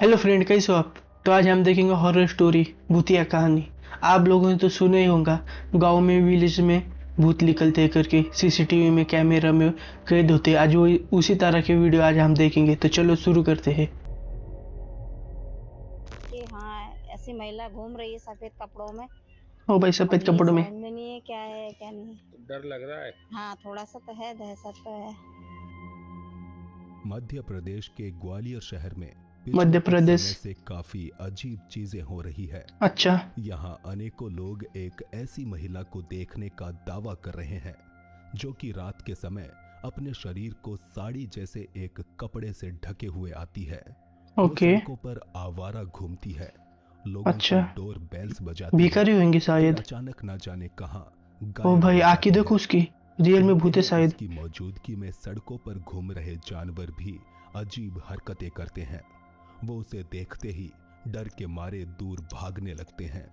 Hello friend, कैसे हो आप? तो आज हम देखेंगे हॉरर स्टोरी भूतिया कहानी। आप लोगों ने तो सुना ही होगा, गांव में विलेज में भूत निकलते हैं करके, सीसीटीवी में कैमरा में कैद होते हैं। आज वो उसी तरह के वीडियो आज हम देखेंगे, तो चलो शुरू करते हैं। कि हाँ, ऐसी महिला घूम रही है सफेद कपड़ों में। ओ भाई, अब सफेद ये कपड़ों में। समझ में नहीं है क्या है क्या नहीं। डर लग रहा है। हाँ, थोड़ा सा तो है, दहशत तो है। मध्य प्रदेश के ग्वालियर शहर में पिछले मध्य कुछ प्रदेश। समय से काफी अजीब चीजें हो रही है। अच्छा। यहाँ अनेकों लोग एक ऐसी महिला को देखने का दावा कर रहे हैं जो कि रात के समय अपने शरीर को साड़ी जैसे एक कपड़े से ढके हुए आती है। वो ओके। सड़कों पर आवारा घूमती है, लोगों अच्छा, की डोर बेल्स बजाती है, भिखारी होंगी फिर शायद। अचानक ना जाने कहाँ ओ गायब भाई, हो आंखें जाती देखो है। उसकी, रियल में कहते भूत है हैं शायद। उसकी मौजूदगी में सड़कों पर घूम रहे जानवर भी अजीब हरकतें करते हैं। वो उसे देखते ही डर के मारे दूर भागने लगते हैं,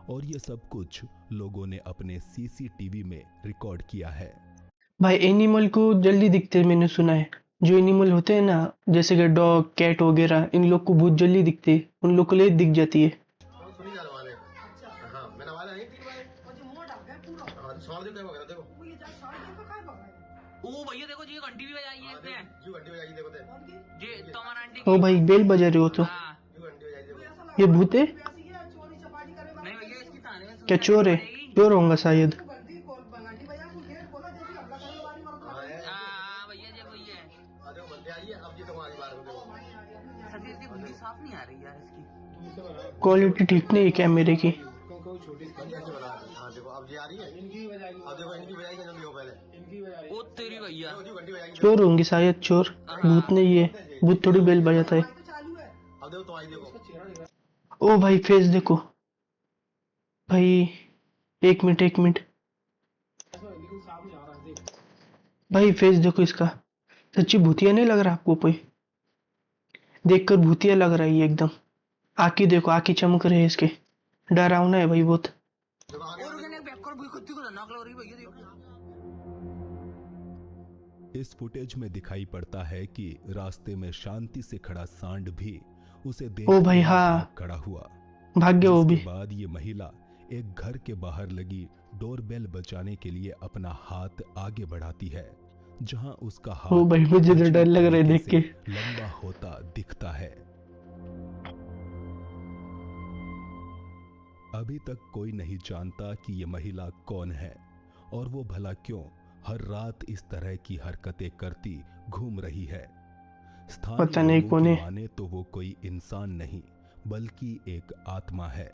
और ये सब कुछ लोगों ने अपने सीसीटीवी में रिकॉर्ड किया है। भाई, एनिमल को जल्दी दिखते हैं, मैंने सुना है। जो एनिमल होते हैं ना, जैसे कि डॉग कैट वगैरह, इन लोग को बहुत जल्दी दिखते हैं, उन लोग को ले दिख जाती है। ओ भैया देखो जी, घंटी भी बजाई है इसने। जी तमन आंटी ओ की। भाई, बेल बजा रहे हो तो? हाँ। ये भूत है? नहीं भैया, इसकी ताने में क्या सुनना चोर है? पड़ेगी। चोर होगा शायद। हाँ भैया, जी भैया सभी इसकी घंटी साफ नहीं आ रही यार इसकी। क्वालिटी ठीक नहीं है कैमरे की। ओ तेरी भैया। चोर होंगे शायद, चोर। भूत हाँ। नहीं है। भूत थोड़ी बेल बजाता है। ओ भाई, फेस देखो। भाई, एक मिनट एक मिनट। भाई, फेस देखो इसका। सच्ची भूतिया नहीं लग रहा आपको? कोई देखकर भूतिया लग रहा है ये एकदम। आंखें देखो, आंखें चमक रहे हैं इसके। डरावना है भाई बहुत। और कहने बैक कर भाई, कितनी खतरनाक लग रही है भैया, देखो। इस फुटेज में दिखाई पड़ता है कि रास्ते में शांति से खड़ा सांड भी उसे ओ देखते भाई, ही हाँ, भाग खड़ा हुआ। भाग गया वो जिसके भी। बाद ये महिला एक घर के बाहर लगी डोरबेल बजाने के लिए अपना हाथ आगे बढ़ाती है, जहां उसका ओ हाथ भाई, मुझे तो डर अजीब लग रहा है तरीके देख से के। लंबा होता दिखता है। अभी तक कोई नहीं जानता कि ये महिला कौन है और वो भला क्यों हर रात इस तरह की हरकतें करती घूम रही है। स्थानीय पता नहीं लोगों कौन की है। माने तो वो कोई इंसान नहीं बल्कि एक आत्मा है,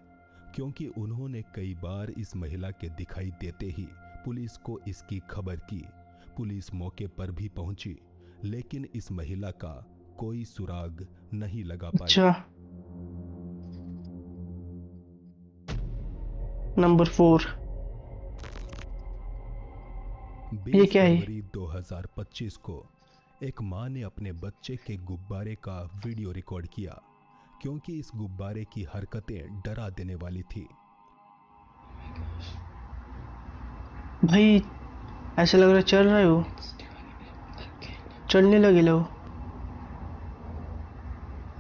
क्योंकि उन्होंने कई बार इस महिला के दिखाई देते ही पुलिस को इसकी खबर की। पुलिस मौके पर भी पहुंची, लेकिन इस महिला का कोई सुराग नहीं लगा पाई। अच्छा, नंबर 4। ये 20 क्या है? फरवरी 2025 को एक मां ने अपने बच्चे के गुब्बारे का वीडियो रिकॉर्ड किया, क्योंकि इस गुब्बारे की हरकतें डरा देने वाली थी। भाई, ऐसा लग रहा है चल रहा है वो। चलने लगे लो।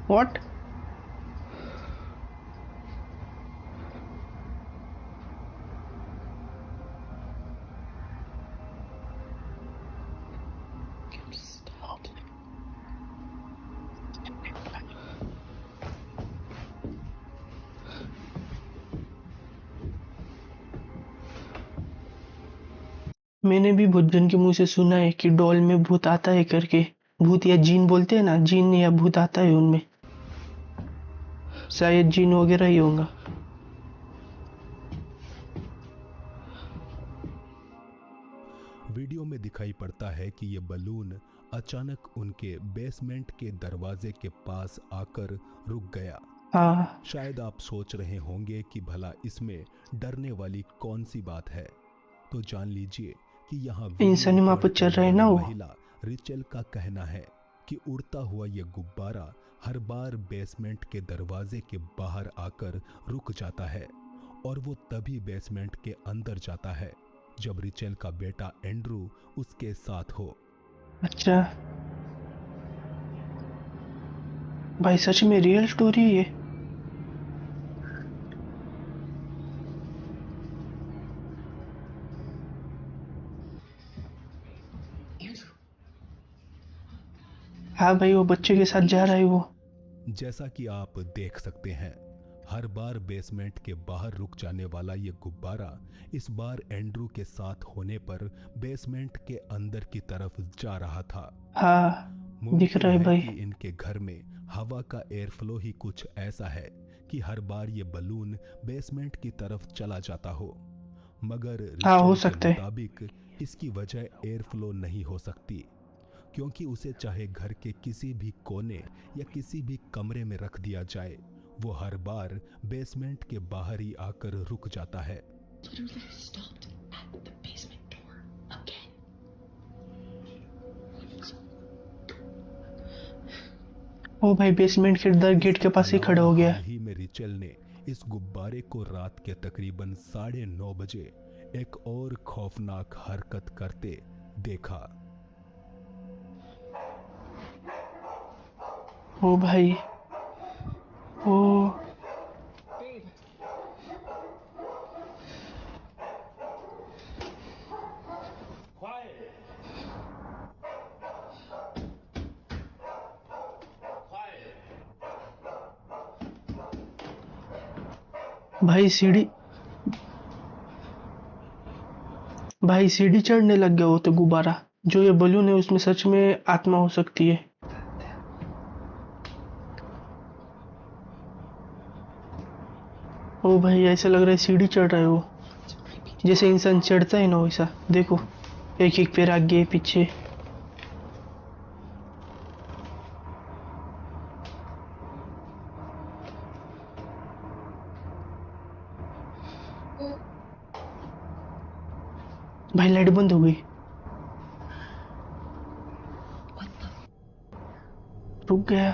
व्हाट? मैंने भी बहुत जन के मुंह से सुना है कि डॉल में भूत आता है करके। भूत या जीन बोलते हैं ना, जीन या भूत आता है उनमें। शायद जीन वगैरह ही होगा। वीडियो में दिखाई पड़ता है कि ये बलून अचानक उनके बेसमेंट के दरवाजे के पास आकर रुक गया। हाँ। शायद आप सोच रहे होंगे कि भला इसमें डरने वाली कौन सी बात है, तो जान लीजिए कि यहाँ वीडियो इंसानी माँ रिकॉर्ड पर चल करने रहा है वाली ना वो। महिला रिचल का कहना है कि उड़ता हुआ ये गुब्बारा हर बार बेसमेंट के दरवाजे के बाहर आकर रुक जाता है, और वो तभी बेसमेंट के अंदर जाता है जब रिचल का बेटा एंड्रू उसके साथ हो। अच्छा, भाई सच में रियल स्टोरी है ये। हाँ भाई वो बच्चे के साथ जा रहा है वो। जैसा कि आप देख सकते हैं, हर बार बेसमेंट के बाहर रुक जाने वाला ये गुब्बारा इस बार एंड्रू के साथ होने पर बेसमेंट के अंदर की तरफ जा रहा था। हाँ दिख मुमकिन रहा है है भाई। कि इनके घर में हवा का एयर फ्लो ही कुछ ऐसा है कि हर बार ये बलून बेसमेंट की तरफ चला जाता हो, मगर हाँ हो रिचल के सकता है। मुताबिक इसकी वजह एयर फ्लो नहीं हो सकती, क्योंकि उसे चाहे घर के किसी भी कोने या किसी भी कमरे में रख दिया जाए, वो हर बार बेसमेंट के बाहर ही आकर रुक जाता है। ओ भाई बेसमेंट के अंदर गेट के पास ही खड़ा हो गया। हाल ही में रिचल ने इस गुब्बारे को रात के तकरीबन 9:30 बजे एक और खौफनाक हरकत करते देखा। ओ भाई ओ भाई सीढ़ी चढ़ने लग गया वो तो गुब्बारा। जो ये बलून है उसमें सच में आत्मा हो सकती है। ओ भाई ऐसा लग रहा है सीढ़ी चढ़ रहा है वो, जैसे इंसान चढ़ता है ना वैसा। देखो एक एक पैर आगे पीछे। भाई लाइट बंद हो गई। रुक गया।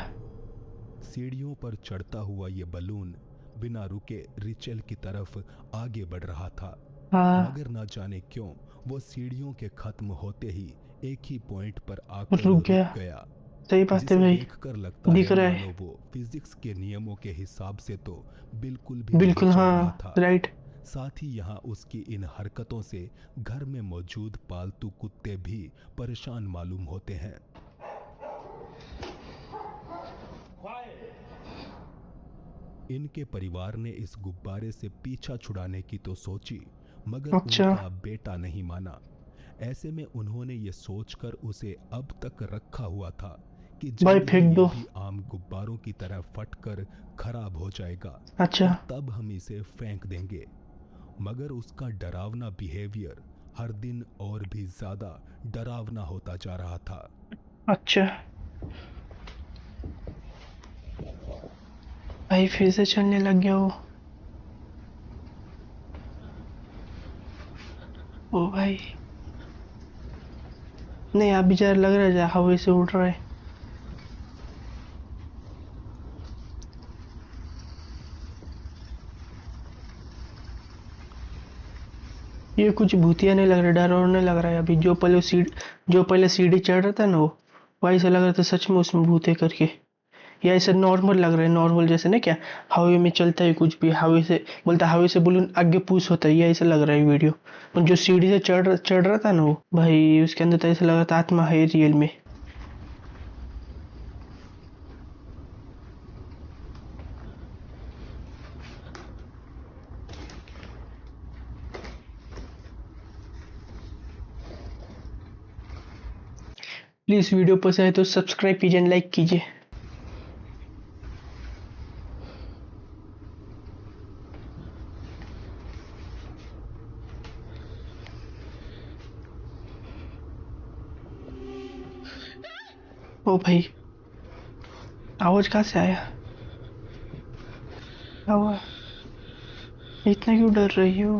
सीढ़ियों पर चढ़ता हुआ ये बलून बिना रुके रिचल की तरफ आगे बढ़ रहा था, हाँ मगर ना जाने क्यों वो सीढ़ियों के खत्म होते ही एक ही पॉइंट पर आकर रुक रुक गया। गया, सही बात है जिसे भाई। देखकर लगता दिख है रहा मानो है वो फिजिक्स के नियमों के हिसाब से तो बिल्कुल भी नहीं बिल्कुल। चल हाँ रहा था। राइट। साथ ही यहाँ उसकी इन हरकतों से घर में मौजूद पालतू कुत्ते भी परेशान मालूम होते हैं। इनके परिवार ने इस गुब्बारे से पीछा छुड़ाने की तो सोची, मगर अच्छा उनका बेटा नहीं माना। ऐसे में उन्होंने ये सोचकर उसे अब तक रखा हुआ था कि भाई जल्द ही फेंक ये दो। भी आम गुब्बारों की तरह फटकर खराब हो जाएगा अच्छा और तब हम इसे फेंक देंगे। मगर उसका डरावना बिहेवियर हर दिन और भी ज्यादा डरावना होता जा रहा था। अच्छा भाई फिर से चलने लग गया वो। ओ भाई नहीं अभी जरा लग रहा है हवा से उड़ रहा है। ये कुछ भूतिया नहीं लग रहा, डरावना लग रहा है अभी। जो पहले सीढ़ी चढ़ रहा था ना वो ऐसा लग रहा था सच में उसमें भूत है करके। या ऐसा नॉर्मल लग रहा है, नॉर्मल जैसे ना क्या हवा में चलता है कुछ भी, हवा से बोलता हवा से बलून आगे पुश होता है, ये ऐसा लग रहा है वीडियो। और जो सीढ़ी से चढ़ रहा था ना वो भाई उसके अंदर तो ऐसा लग रहा था आत्मा है रियल में। प्लीज वीडियो पसंद है तो सब्सक्राइब कीजिए एंड लाइक कीजिए। ओ भाई आवाज कहाँ से आया? क्या हुआ? इतना क्यों डर रही हो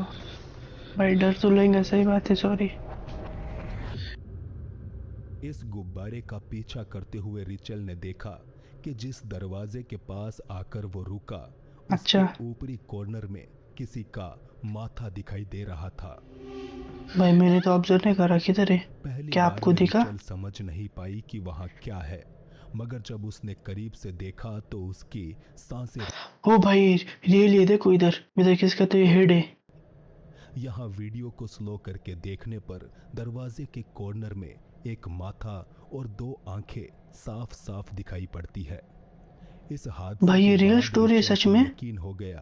भाई? डर तो लेंगे, सही बात है, सॉरी। इस गुब्बारे का पीछा करते हुए रिचल ने देखा कि जिस दरवाजे के पास आकर वो रुका, उसके अच्छा ऊपरी कॉर्नर में किसी का माथा दिखाई दे रहा था। भाई मैंने तो ऑब्जर्व नहीं करा, किधर है? पहली क्या बार आपको में दिखा? रिचल समझ नहीं पाई कि वहां क्या है, मगर जब उसने करीब से देखा तो उसकी सांसें। ओ भाई रियली देखो इधर किसका तो ये हेड है। यहाँ वीडियो को स्लो करके देखने पर दरवाजे के कॉर्नर में एक माथा और 2 आंखें साफ साफ दिखाई पड़ती है। इस हादसे भाई के ये रियल बाद स्टोरी है रिचर्ड सच को में। यकीन हो गया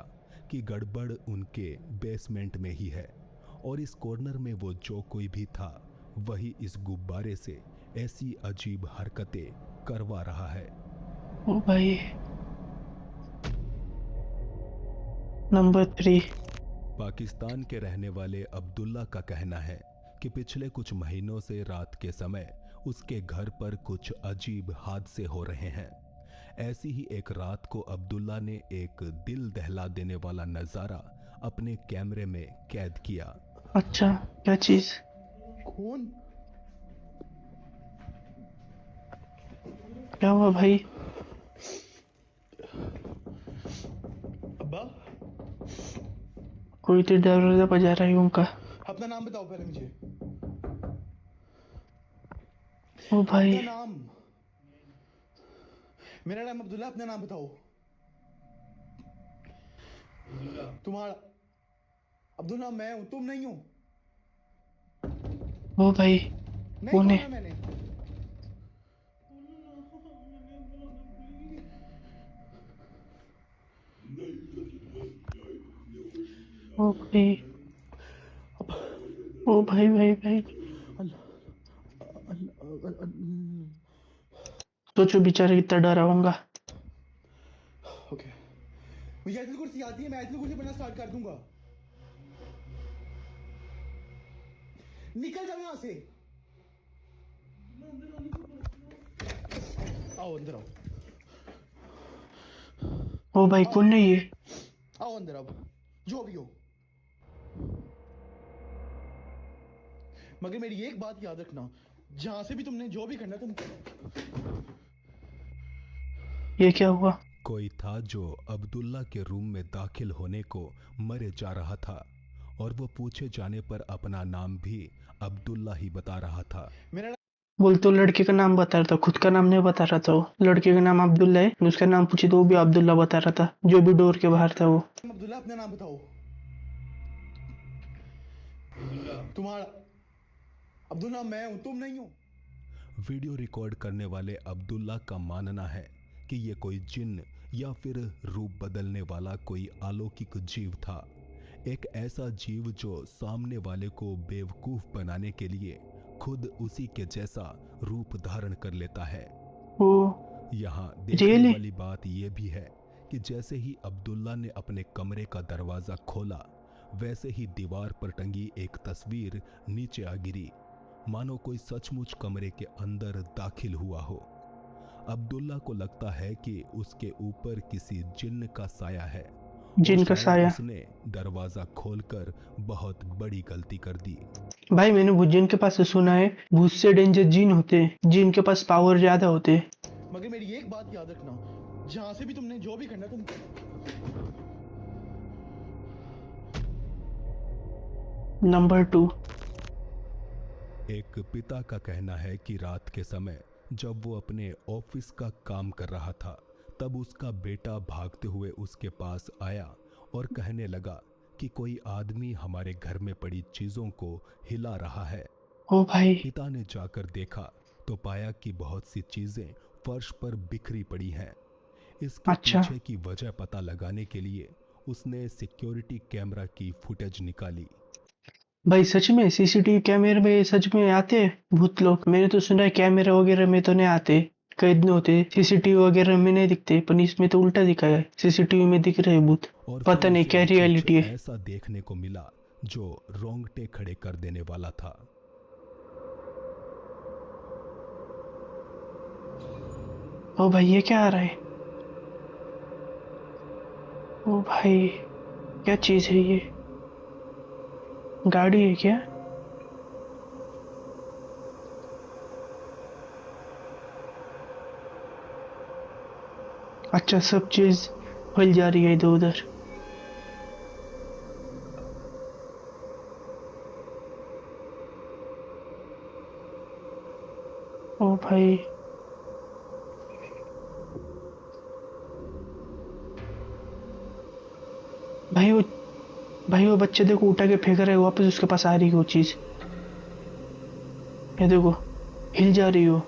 कि गड़बड़ उनके बेसमेंट में ही है और इस कॉर्नर में वो जो कोई भी था वही इस गुब्बारे से ऐसी अजीब हरकतें करवा रहा है। ओ भाई नंबर 3। पाकिस्तान के रहने वाले अब्दुल्ला का कहना है कि पिछले कुछ महीनों से रात के समय उसके घर पर कुछ अजीब हादसे हो रहे हैं। ऐसी ही एक रात को अब्दुल्ला ने एक दिल दहला देने वाला नजारा अपने कैमरे में कैद किया। अच्छा क्या चीज। खून। क्या हुआ भाई। अब्बा कोई तो दरवाजा बजा रहा है उनका। अपना नाम बताओ पहले मुझे। ओ भाई अपना नाम। मेरा नाम अब्दुल्ला, अपना नाम बताओ। तुम्हारा अब्दुल्ला मैं हूं, तुम नहीं हो। ओ भाई नहीं कौन है। बोला मैंने। ओ भाई ओ भाई भाई भाई सोचो बेचारा कितना डरा होगा। ओके, मुझे आयतुल कुर्सी आती है, मैं आयतुल कुर्सी पढ़ना स्टार्ट कर दूंगा। निकल जाओ यहां से। आओ अंदर आओ। ओ भाई कौन है ये। आओ अंदर अब, जो भी हो। मगर मेरी एक बात याद रखना, जहां से भी तुमने जो भी करना तुम। ये क्या हुआ। कोई था जो अब्दुल्ला के रूम में दाखिल होने को मरे जा रहा था और वो पूछे जाने पर अपना नाम भी अब्दुल्ला ही बता रहा था। मेरा बोल तो लड़के का नाम बता रहा था, खुद का नाम नहीं बता रहा था। वो लड़के का नाम अब्दुल्ला है, उसका नाम पूछे तो वो भी अब्दुल्ला बता रहा था, जो भी डोर के बाहर था वो। नाम अब्दुल्ला, अपना नाम बताओ। तुम्हारा अब्दुल्ला मैं हूं, तुम नहीं हो। वीडियो रिकॉर्ड करने वाले अब्दुल्ला का मानना है कि ये कोई जिन्न या फिर रूप बदलने वाला कोई अलौकिक जीव था। एक ऐसा जीव जो सामने वाले को बेवकूफ बनाने के लिए खुद उसी के जैसा रूप धारण कर लेता है। वो यहाँ देखने रियली। वाली बात यह भी है कि जैसे ही अब्दुल्ला ने अपने कमरे का दरवाजा खोला वैसे ही दीवार पर टंगी एक तस्वीर नीचे आ गिरी, मानो कोई सचमुच कमरे के अंदर दाखिल हुआ हो। अब्दुल्ला को लगता है कि उसके ऊपर किसी जिन्न का साया है और जिनका शायद साया। उसने दरवाजा खोलकर बहुत बड़ी गलती कर दी। भाई मैंने भूत जिन के पास से सुना है भूत से डेंजर जिन होते हैं, जिनके पास पावर ज्यादा होते हैं। मगर मेरी एक बात याद रखना, जहां से भी तुमने जो भी करना तुम। नंबर 2। एक पिता का कहना है कि रात के समय जब वो अपने ऑफिस का काम कर रहा था तब उसका बेटा भागते हुए उसके पास आया और कहने लगा कि कोई आदमी हमारे घर में पड़ी चीजों को हिला रहा है। ओ भाई पिता ने जाकर देखा तो पाया कि बहुत सी चीजें फर्श पर बिखरी पड़ी हैं। इसके अच्छा पीछे की वजह पता लगाने के लिए उसने सिक्योरिटी कैमरा की फुटेज निकाली। भाई सच में सीसीटीवी कैमरे में सच में आते हैं भूत लोग। मैंने तो सुना है कैमरा वगैरह में तो नहीं आते, कैद नहीं होते, सीसीटीवी वगैरह में नहीं दिखते, पर इसमें तो उल्टा दिखा है, सीसीटीवी में दिख रहे हैं भूत। और फिर पता नहीं उसे क्या कुछ रियलिटी है। ऐसा देखने को मिला जो रोंगटे खड़े कर देने वाला था। ओ भाई ये क्या आ रहा है। ओ भाई क्या चीज है ये, गाड़ी है क्या। अच्छा सब चीज फैल जा रही है इधर उधर। ओ भाई भाई वो भाई वो बच्चे देखो उठा के फेंक रहा है, वापस उसके पास आ रही है वो चीज। ये देखो हिल जा रही हो।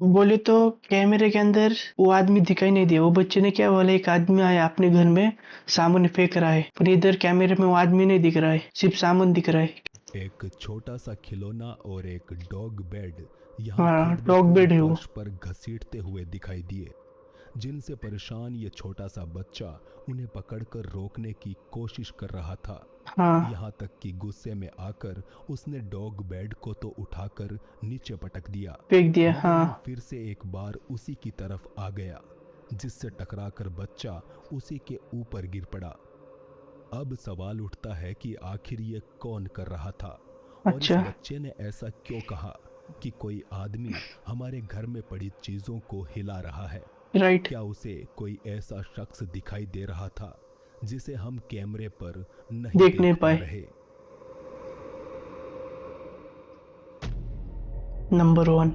बोले तो कैमरे के अंदर वो आदमी दिखाई नहीं दिया। वो बच्चे ने क्या बोला, एक आदमी आया अपने घर में सामान फेंक रहा है, पर इधर कैमरे में वो आदमी नहीं दिख रहा है, सिर्फ सामान दिख रहा है। एक छोटा सा खिलौना और एक डॉग बेड यहाँ हाँ खुद ब डॉग खुद बेड है वो। फर्श पर घसीटते हुए दिखाई दिए, जिनसे परेशान ये छोटा सा बच्चा उन्हें पकड़कर रोकने की कोशिश कर रहा था। हाँ यहाँ तक कि गुस्से में आकर उसने डॉग बेड को तो उठाकर नीचे पटक दिया, फेंक दिया। मगर वो हाँ फिर से एक बार उसी की तरफ आ गया, जिससे टकराकर बच्चा उसी के ऊपर गिर पड़ा। अब सवाल उठता है कि आखिर ये कौन कर रहा था, और इस अच्छा बच्चे ने ऐसा क्यों कहा कि कोई आदमी हमारे घर में पड़ी चीजों को हिला रहा है। राइट। क्या उसे कोई ऐसा शख्स दिखाई दे रहा था जिसे हम कैमरे पर नहीं देख नहीं देख पा पाए। रहे। नंबर 1।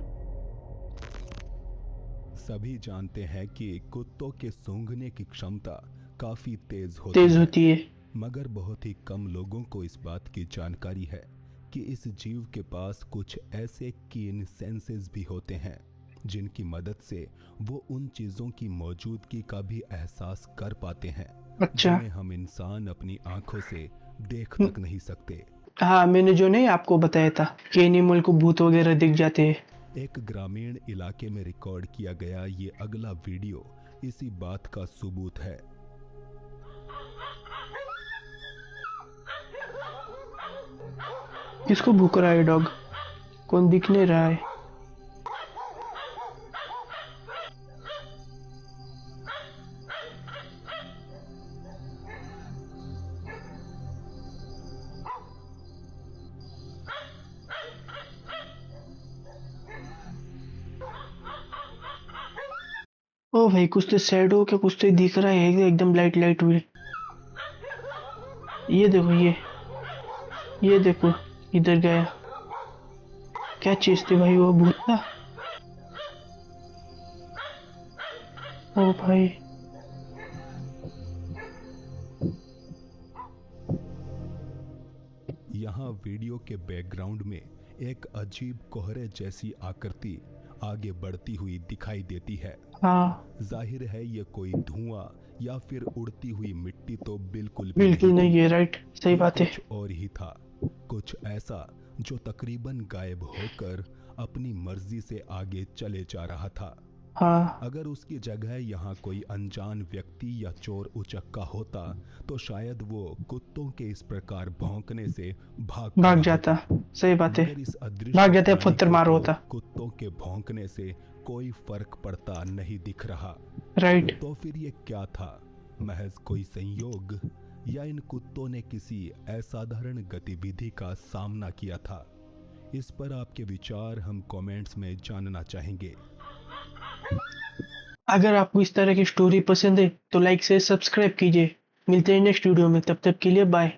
सभी जानते हैं कि कुत्तों के सूंघने की क्षमता काफी तेज होती तेज है, होती है। मगर बहुत ही कम लोगों को इस बात की जानकारी है कि इस जीव के पास कुछ ऐसे कीन सेंसेस भी होते हैं जिनकी मदद से वो उन चीजों की मौजूदगी का भी एहसास कर पाते हैं अच्छा। जिन्हें हम इंसान अपनी आंखों से देख तक नहीं सकते। हाँ मैंने जो नहीं आपको बताया था कि एनिमल को भूत वगैरह दिख जाते हैं। एक ग्रामीण इलाके में रिकॉर्ड किया गया ये अगला वीडियो इसी बात का सबूत है। किसको भूख रहा है डॉग? कौन दिख नहीं रहा है। ओ भाई कुछ तो शैडो के कुछ तो दिख रहा है एकदम लाइट लाइट हुई। ये देखो ये देखो इधर गया। क्या चीज थी भाई, वो भूत था। ओ भाई यहाँ वीडियो के बैकग्राउंड में एक अजीब कोहरे जैसी आकृति आगे बढ़ती हुई दिखाई देती है। हाँ जाहिर है ये कोई धुआं या फिर उड़ती हुई मिट्टी तो बिल्कुल भी बिल्कुल नहीं नहीं थी। है। राइट सही ये बात है। कुछ और ही था, कुछ ऐसा जो तकरीबन गायब होकर अपनी मर्जी से आगे चले जा रहा था। हाँ अगर उसकी जगह यहाँ कोई अनजान व्यक्ति या चोर उचक्का होता तो शायद वो कुत्तों के इस प्रकार भौंकने से भाग भाग खड़ा जाता। होता, सही बात है। मगर इस भाग अदृश्य जाते प्राणी पत्थर को मार तो होता। कुत्तों के भौंकने से कोई फर्क पड़ता नहीं दिख रहा। राइट। तो फिर ये क्या था, महज कोई संयोग, या इन कुत्तों ने किसी असाधारण गतिविधि का सामना किया था? इस पर आपके विचार हम कमेंट्स में जानना चाहेंगे। अगर आपको इस तरह की स्टोरी पसंद है तो लाइक से सब्सक्राइब कीजिए। मिलते हैं नेक्स्ट वीडियो में, तब तक के लिए बाय।